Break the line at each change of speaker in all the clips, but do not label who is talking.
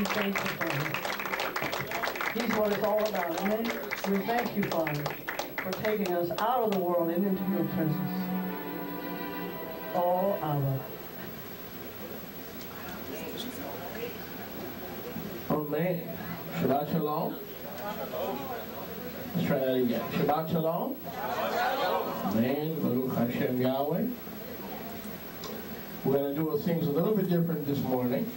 be faithful, Father. He's what it's all about, amen? We thank you, Father, for taking us out of the world and into your presence. Oh, Abba.
Amen. Shabbat Shalom. Let's try that again. Shabbat Shalom. Amen. Baruch Hashem Yahweh. We're going to do things a little bit different this morning.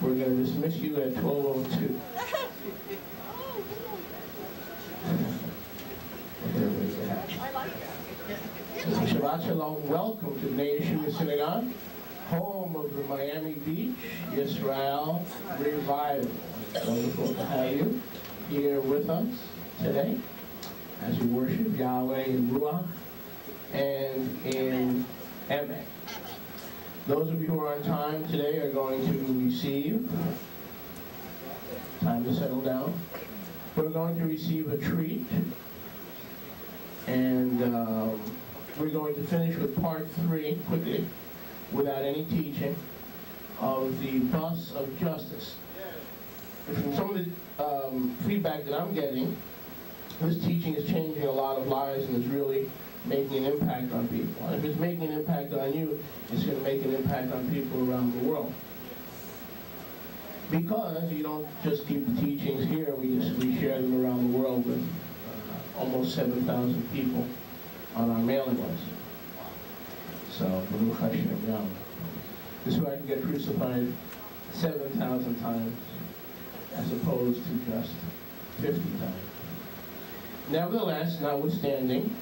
We're going to dismiss you at 12:02. Shabbat Shalom. Welcome to Bnei Yeshua Synagogue, home of the Miami Beach Yisrael Revival. Wonderful to have you here with us today as we worship Yahweh in Ruach and in Emek. Those of you who are on time today are going to receive, time to settle down, we're going to receive a treat, and we're going to finish with part 3 quickly without any teaching of the bus of justice. From some of the feedback that I'm getting, this teaching is changing a lot of lives and is really making an impact on people. And if it's making an impact on you, it's going to make an impact on people around the world. Because you don't just keep the teachings here, we share them around the world with almost 7,000 people on our mailing list. So, Baruch Hashem Yahweh. This way I can get crucified 7,000 times as opposed to just 50 times. Nevertheless, notwithstanding,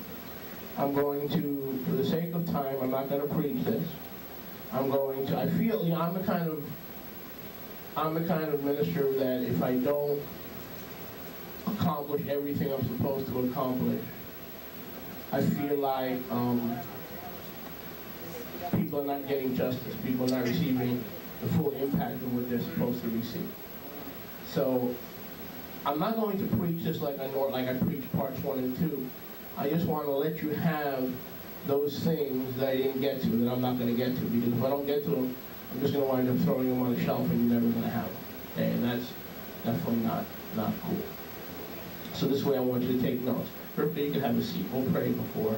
I'm going to, for the sake of time, I'm not going to preach this. I'm the kind of minister that if I don't accomplish everything I'm supposed to accomplish, I feel like people are not getting justice. People are not receiving the full impact of what they're supposed to receive. So I'm not going to preach this like I preached parts 1 and 2. I just want to let you have those things that I didn't get to, that I'm not going to get to. Because if I don't get to them, I'm just going to wind up throwing them on the shelf and you're never going to have them. Okay? And that's definitely not cool. So this way I want you to take notes. Perfect, you can have a seat. We'll pray before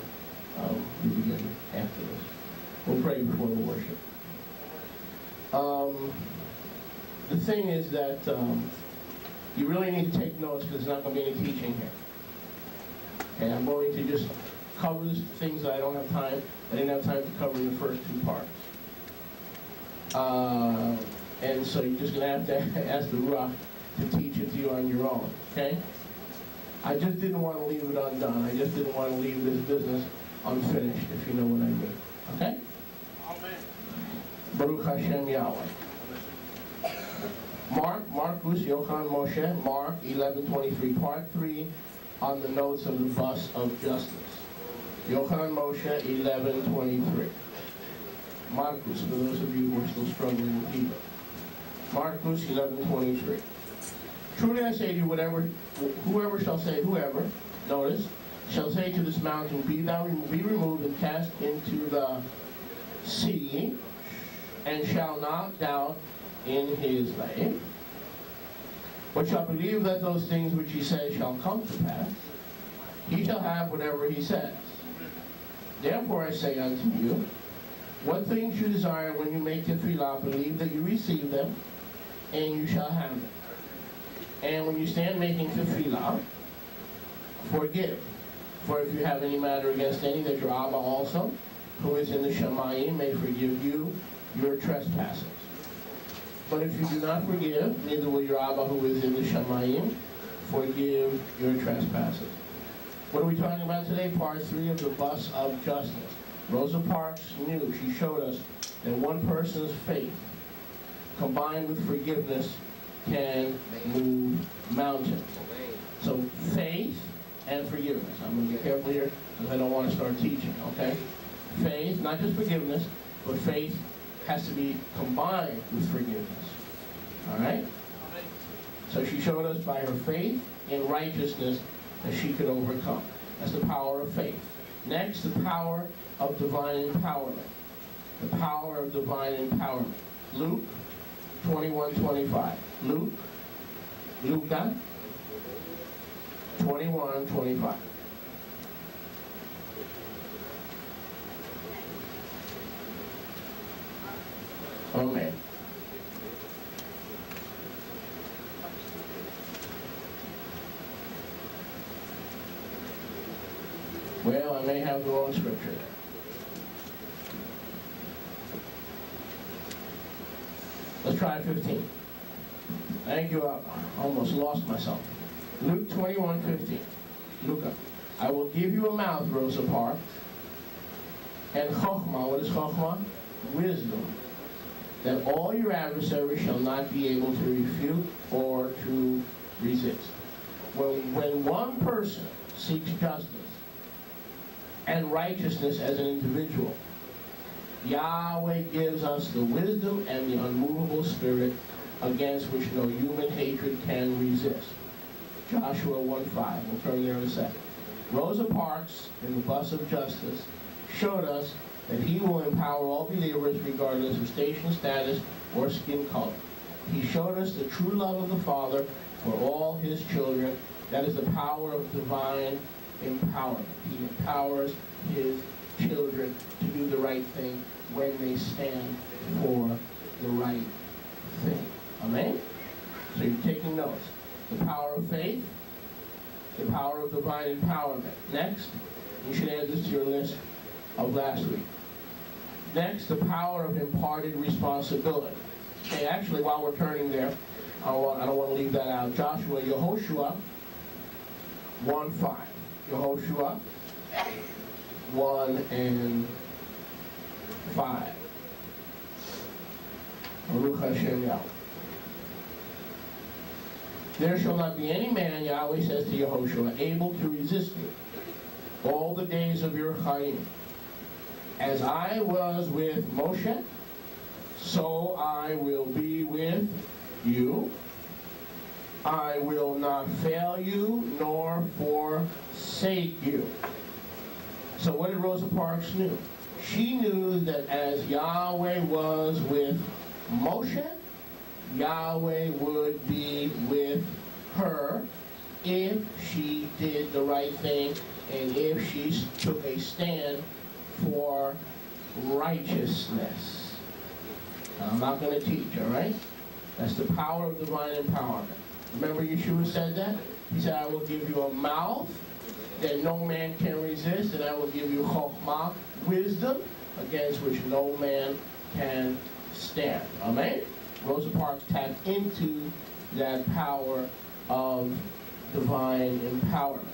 we begin after this. We'll pray before the worship. The thing is that you really need to take notes because there's not going to be any teaching here. Okay, I'm going to just cover the things that I don't have time. I didn't have time to cover in the first 2 parts. And so you're just going to have to ask the Ruach to teach it to you on your own. Okay? I just didn't want to leave it undone. I just didn't want to leave this business unfinished, if you know what I mean. Okay? Amen. Baruch Hashem Yahweh. Marcus, Yochanan, Moshe, Mark 11:23, part 3 on the notes of the bus of justice. Yochanan, Moshe 11:23. Marcus, for those of you who are still struggling with Hebrew. Marcus 11:23. Truly I say to you, whoever shall say, notice, shall say to this mountain, be removed and cast into the sea, and shall not doubt in his name, but shall believe that those things which he says shall come to pass, he shall have whatever he says. Therefore I say unto you, what things you desire when you make tefillah, believe that you receive them, and you shall have them. And when you stand making tefillah, forgive. For if you have any matter against any, that your Abba also, who is in the Shamayim, may forgive you your trespasses. But if you do not forgive, neither will your Abba, who is in the Shamayim, forgive your trespasses. What are we talking about today? Part 3 of the bus of justice. Rosa Parks knew, she showed us that one person's faith combined with forgiveness can move mountains. So faith and forgiveness. I'm going to get careful here because I don't want to start teaching, okay? Faith, not just forgiveness, but faith has to be combined with forgiveness. All right? So she showed us by her faith in righteousness that she could overcome. That's the power of faith. Next, the power of divine empowerment. The power of divine empowerment. Luke 21:25. Luca 21:25. Amen. Well, I may have the wrong scripture. Let's try 15. Thank you. I almost lost myself. Luke 21:15. Luca. I will give you a mouth, Rosa Parks, and chokhmah. What is chokhmah? Wisdom. That all your adversaries shall not be able to refute or to resist. When one person seeks justice and righteousness as an individual, Yahweh gives us the wisdom and the unmovable spirit against which no human hatred can resist. Joshua 1:5. We'll turn there in a second. Rosa Parks, in the Bus of Justice, showed us that he will empower all believers regardless of station, status, or skin color. He showed us the true love of the Father for all his children. That is the power of divine empowerment. He empowers his children to do the right thing when they stand for the right thing. Amen? So you're taking notes. The power of faith, the power of divine empowerment. Next, you should add this to your list of last week. Next, the power of imparted responsibility. Okay, actually, while we're turning there, I don't want to leave that out. Yehoshua 1:5. Yehoshua 1:5. Baruch Hashem Yahweh. There shall not be any man, Yahweh says to Yehoshua, able to resist you all the days of your chayim. As I was with Moshe, so I will be with you. I will not fail you nor forsake you. So what did Rosa Parks knew? She knew that as Yahweh was with Moshe, Yahweh would be with her if she did the right thing and if she took a stand for righteousness. Now, I'm not going to teach, all right? That's the power of divine empowerment. Remember Yeshua said that? He said, I will give you a mouth that no man can resist, and I will give you chokhmah, wisdom, against which no man can stand. Amen? Rosa Parks tapped into that power of divine empowerment.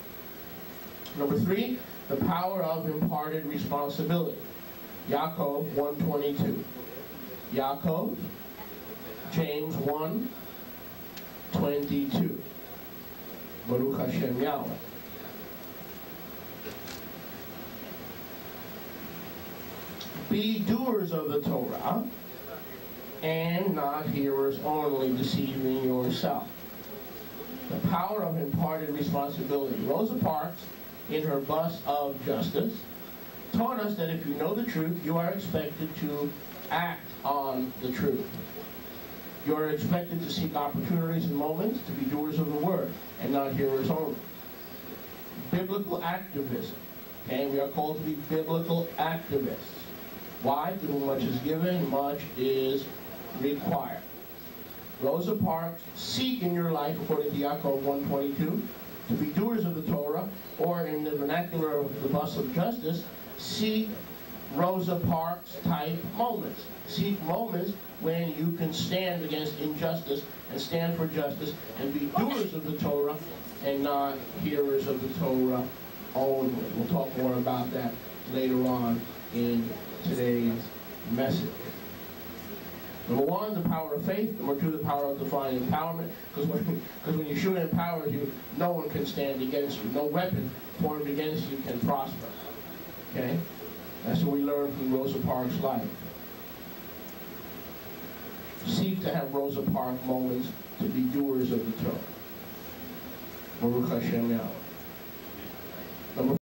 Number 3, the power of imparted responsibility. Yaakov 1:22. Yaakov, James 1:22. Baruch Hashem Yahweh. Be doers of the Torah, and not hearers only, deceiving yourself. The power of imparted responsibility. Rosa Parks, in her Bus of Justice, taught us that if you know the truth, you are expected to act on the truth. You are expected to seek opportunities and moments to be doers of the word, and not hearers only. Biblical activism. Okay, we are called to be biblical activists. Why? To whom much is given, much is required. Rosa Parks, seek in your life, according to Yaakov 1:22, to be doers of the Torah, or in the vernacular of the Bus of Justice, seek Rosa Parks type moments. Seek moments when you can stand against injustice and stand for justice and be doers of the Torah and not hearers of the Torah only. We'll talk more about that later on in today's message. Number 1, the power of faith. Number 2, the power of divine empowerment. Because when Yeshua empowers you, no one can stand against you. No weapon formed against you can prosper. Okay? That's what we learn from Rosa Parks' life. Seek to have Rosa Parks moments to be doers of the Torah. Baruch Hashem Yahweh. Number